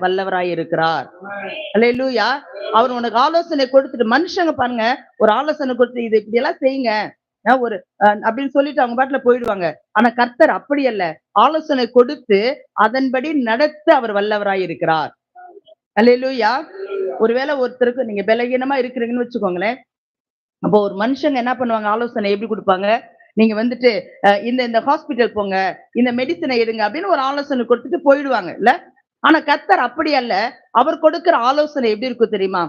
வல்லவராய் இருக்கிறார். அல்லேலூயா. அவர் உனக்கு ஆலோசனை கொடுத்துட்டு, மனுஷங்க பாருங்க, ஒரு ஆலோசனை கொடுத்து இது இப்படி எல்லாம் செய்யுங்க ஒரு அப்படின்னு சொல்லிட்டு அவங்க பாட்டுல போயிடுவாங்க. ஆனா கர்த்தர் அப்படி அல்ல. ஆலோசனை கொடுத்து அதன்படி நடத்த அவர் வல்லவராய் இருக்கிறார். அல்லேலூயா. ஒருவேளை ஒருத்தருக்கு நீங்க பலகீனமா இருக்கிறீங்கன்னு வச்சுக்கோங்களேன். அப்போ ஒரு மனுஷங்க என்ன பண்ணுவாங்க, ஆலோசனை எப்படி கொடுப்பாங்க, நீங்க வந்துட்டு இந்த இந்த ஹாஸ்பிட்டல் போங்க, இந்த மெடிசனை எடுங்க அப்படின்னு ஒரு ஆலோசனை கொடுத்துட்டு போயிடுவாங்க இல்ல. ஆனா கர்த்தர் அப்படி அல்ல. அவர் கொடுக்கிற ஆலோசனை எப்படி இருக்கும் தெரியுமா?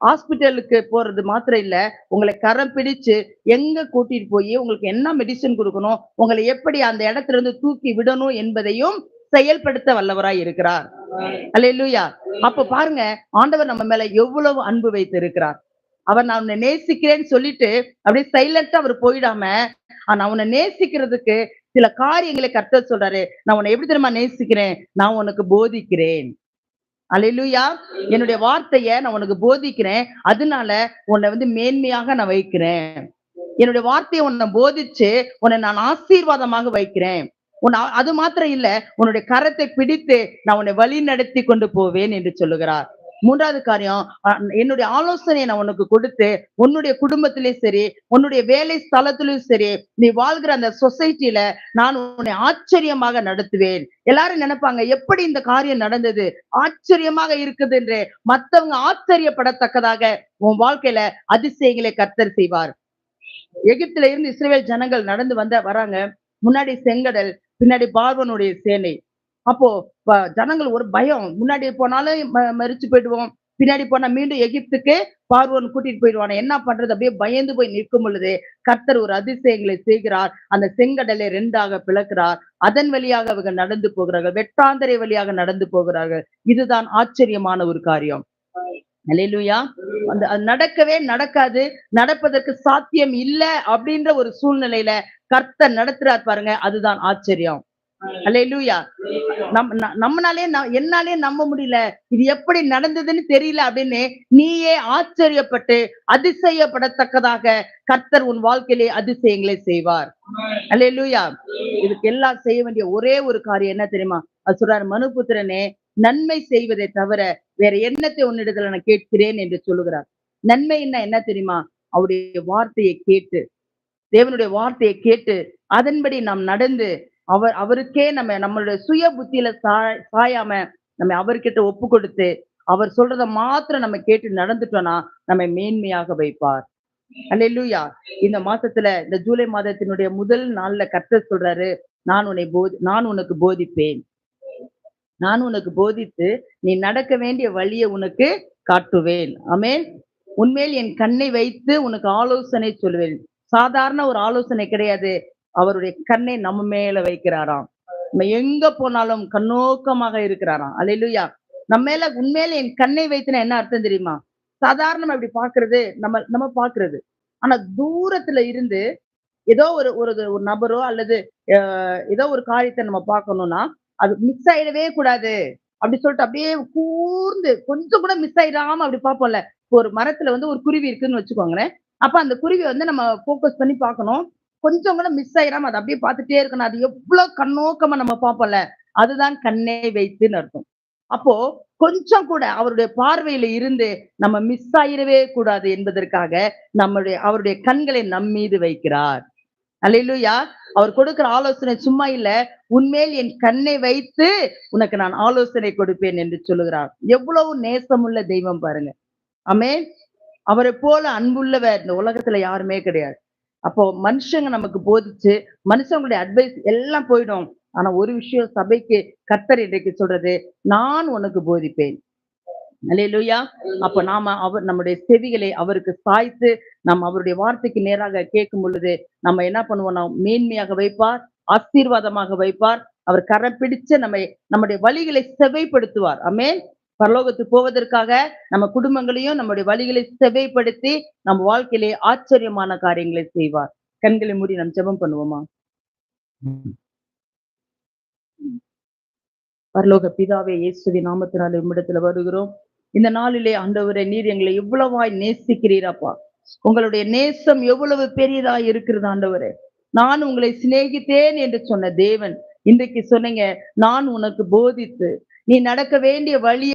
ஹாஸ்பிட்டலுக்கு போறது மாத்திரம் இல்ல, உங்களை கரம் பிடிச்சு எங்க கூட்டிட்டு போய் உங்களுக்கு என்ன மெடிசன் கொடுக்கணும், உங்களை எப்படி அந்த இடத்துல இருந்து தூக்கி விடணும் என்பதையும் செயல்படுத்த வல்லவராய் இருக்கிறார். அல்லேலூயா. அப்ப பாருங்க, ஆண்டவர் நம்ம மேல எவ்வளவு அன்பு வைத்து இருக்கிறார். அவர் நான் உன்னை நேசிக்கிறேன்னு சொல்லிட்டு அப்படியே சைலண்டா அவர் போயிடாம, நான் உன்னை நேசிக்கிறதுக்கு சில காரியங்களை கர்த்தர் சொல்றாரு. நான் உன்னை எப்படி தெரியுமா நேசிக்கிறேன், நான் உனக்கு போதிக்கிறேன். அல்லேலூயா. என்னுடைய வார்த்தைய நான் உனக்கு போதிக்கிறேன். அதனால உன்னை வந்து மேன்மையாக நான் வைக்கிறேன். என்னுடைய வார்த்தையை உன்னை போதிச்சு உன்னை நான் ஆசீர்வாதமாக வைக்கிறேன். அது மாத்திரம் இல்ல, உன்னுடைய கரத்தை பிடித்து நான் உன்னை வழி நடத்தி கொண்டு போவேன் என்று சொல்லுகிறார். மூன்றாவது காரியம், என்னுடைய ஆலோசனையை நான் உனக்கு கொடுத்து உன்னுடைய குடும்பத்திலேயும் சரி, உன்னுடைய வேலை ஸ்தலத்திலும் சரி, நீ வாழ்கிற அந்த சொசைட்டில நான் உன்னை ஆச்சரியமாக நடத்துவேன். எல்லாரும் நினைப்பாங்க, எப்படி இந்த காரியம் நடந்தது, ஆச்சரியமாக இருக்குது என்று மத்தவங்க ஆச்சரியப்படத்தக்கதாக உன் வாழ்க்கையில அதிசயங்களை கர்த்தர் செய்வார். எகிப்தில இருந்து இஸ்ரவேல் ஜனங்கள் நடந்து வராங்க. முன்னாடி செங்கடல், பின்னாடி பார்வோனுடைய சேனை. அப்போ ஜனங்கள் ஒரு பயம், முன்னாடி போனாலும் மரிச்சு போயிடுவோம், பின்னாடி போனா மீண்டும் எகிப்துக்கு பார்வோன் கூட்டிட்டு போயிடுவான, என்ன பண்றது, அப்படியே பயந்து போய் நிற்கும் பொழுது கர்த்தர் ஒரு அதிசயங்களை செய்கிறார். அந்த செங்கடலை 2ஆக பிளக்கிறார். அதன் வழியாக அவங்க நடந்து போகிறார்கள், வெட்டாந்தரை வழியாக நடந்து போகிறார்கள். இதுதான் ஆச்சரியமான ஒரு காரியம். அல்லேலூயா. அது நடக்கவே நடக்காது, நடப்பதற்கு சாத்தியம் இல்ல அப்படின்ற ஒரு சூழ்நிலையில கர்த்தர் நடத்துறார் பாருங்க, அதுதான் ஆச்சரியம். அல்லேலூயா. என்னாலே நம்ப முடியல, இது எப்படி நடந்ததுன்னு தெரியல அப்படின்னு நீயே ஆச்சரியப்பட்டு அதிசயப்படத்தக்கதாக கர்த்தர் உன் வாழ்க்கையிலே அதிசயங்களை செய்வார். அல்லேலூயா. இதுக்கு எல்லாம் செய்ய வேண்டிய ஒரே ஒரு காரியம் என்ன தெரியுமா? அது சொல்றாரு, மனுபுத்திரனே, நன்மை செய்வதை தவிர வேற என்னத்தை உன்னிடத்துல நான் கேட்கிறேன் என்று சொல்லுகிறார். நன்மைன்னா என்ன தெரியுமா? அவருடைய வார்த்தையை கேட்டு, தேவனுடைய வார்த்தையை கேட்டு அதன்படி நாம் நடந்து அவருக்கே நம்மளுடைய சுய புத்தியில சாயாம நம்ம அவர்கிட்ட ஒப்பு கொடுத்து அவர் சொல்றத மாத்திரம் நம்ம கேட்டு நடந்துட்டோம்னா நம்ம மேன்மையாக வைப்பார். அல்லேலூயா. இந்த மாசத்துல, இந்த ஜூலை மாதத்தினுடைய முதல் நாள்ல கர்த்தர் சொல்றாரு, நான் உனக்கு போதிப்பேன். நான் உனக்கு போதித்து நீ நடக்க வேண்டிய வழியை உனக்கு காட்டுவேன். ஆமென். உன்மேல் என் கண்ணை வைத்து உனக்கு ஆலோசனை சொல்லுவேன். சாதாரண ஒரு ஆலோசனை கிடையாது. அவருடைய கண்ணை நம்ம மேல வைக்கிறாராம். நம்ம எங்க போனாலும் கண்ணோக்கமாக இருக்கிறாராம். அல்லேலூயா. நம்ம மேல உண்மையில என் கண்ணை வைத்துனா என்ன அர்த்தம் தெரியுமா? சாதாரணமா இப்படி பாக்குறது நம்ம பாக்குறது. ஆனா தூரத்துல இருந்து ஏதோ ஒரு நபரோ அல்லது ஏதோ ஒரு காரியத்தை நம்ம பார்க்கணும்னா அது மிஸ் ஆயிடவே கூடாது அப்படி சொல்லிட்டு அப்படியே கூர்ந்து கொஞ்சம் கூட மிஸ் ஆயிடாம அப்படி பார்ப்போம்ல. ஒரு மரத்துல வந்து ஒரு குருவி இருக்குன்னு வச்சுக்கோங்களேன். அப்ப அந்த குருவி வந்து நம்ம போக்கஸ் பண்ணி பார்க்கணும். கொஞ்சம் கூட மிஸ் ஆயிடாம அதை அப்படியே பார்த்துட்டே இருக்கணும். அது எவ்வளவு கண்ணோக்கமா நம்ம பார்ப்போம்ல, அதுதான் கண்ணை வைத்துன்னு அர்த்தம். அப்போ கொஞ்சம் கூட அவருடைய பார்வையில இருந்து நம்ம மிஸ் ஆயிடவே கூடாது என்பதற்காக அவருடைய கண்களை நம் மீது வைக்கிறார். அல்லேலூயா. அவர் கொடுக்கிற ஆலோசனை சும்மா இல்ல, உன்மேல் என் கண்ணை வைத்து உனக்கு நான் ஆலோசனை கொடுப்பேன் என்று சொல்லுகிறார். எவ்வளவு நேசமுள்ள தெய்வம் பாருங்க. ஆமென். அவரை போல அன்புள்ளவர் இந்த உலகத்துல யாருமே கிடையாது. அப்போ மனுஷங்க நமக்கு போதிச்சு மனுஷங்களுடைய அட்வைஸ் எல்லாம் போயிடும். ஆனா ஒரு விஷயம் சபைக்கு கர்த்தர் இன்றைக்கு சொல்றது, நான் உனக்கு போதிப்பேன். அல்லேலூயா. அப்ப நம்முடைய செவிகளை அவருக்கு சாய்த்து நாம் அவருடைய வார்த்தைக்கு நேராக கேட்கும் பொழுது நம்ம என்ன பண்ணுவோம், மேன்மையாக வைப்பார், ஆசீர்வாதமாக வைப்பார். அவர் கரம் பிடிச்சு நம்முடைய வழிகளை செவைப்படுத்துவார். ஆமென். பரலோகத்துக்கு போவதற்காக நம்ம குடும்பங்களையும் நம்முடைய வழிகளை செவைப்படுத்தி நம்ம வாழ்க்கையிலே ஆச்சரியமான காரியங்களை செய்வார். கண்களை மூடி நாம் ஜெபம் பண்ணுவோமா? பரலோக பிதாவே, இயேசுவின் நாமத்தினாலே உம்மிடத்துல வருகிறோம். இந்த நாளிலே ஆண்டவரே, நீர் எங்களை எவ்வளவாய் நேசிக்கிறீரப்பா. உங்களுடைய நேசம் எவ்வளவு பெரியதா இருக்கிறது ஆண்டவரே. நான் உங்களை சிநேகித்தேன் என்று சொன்ன தேவன் இன்றைக்கு சொன்னீங்க, நான் உனக்கு போதித்து நீ நடக்க வேண்டிய வழி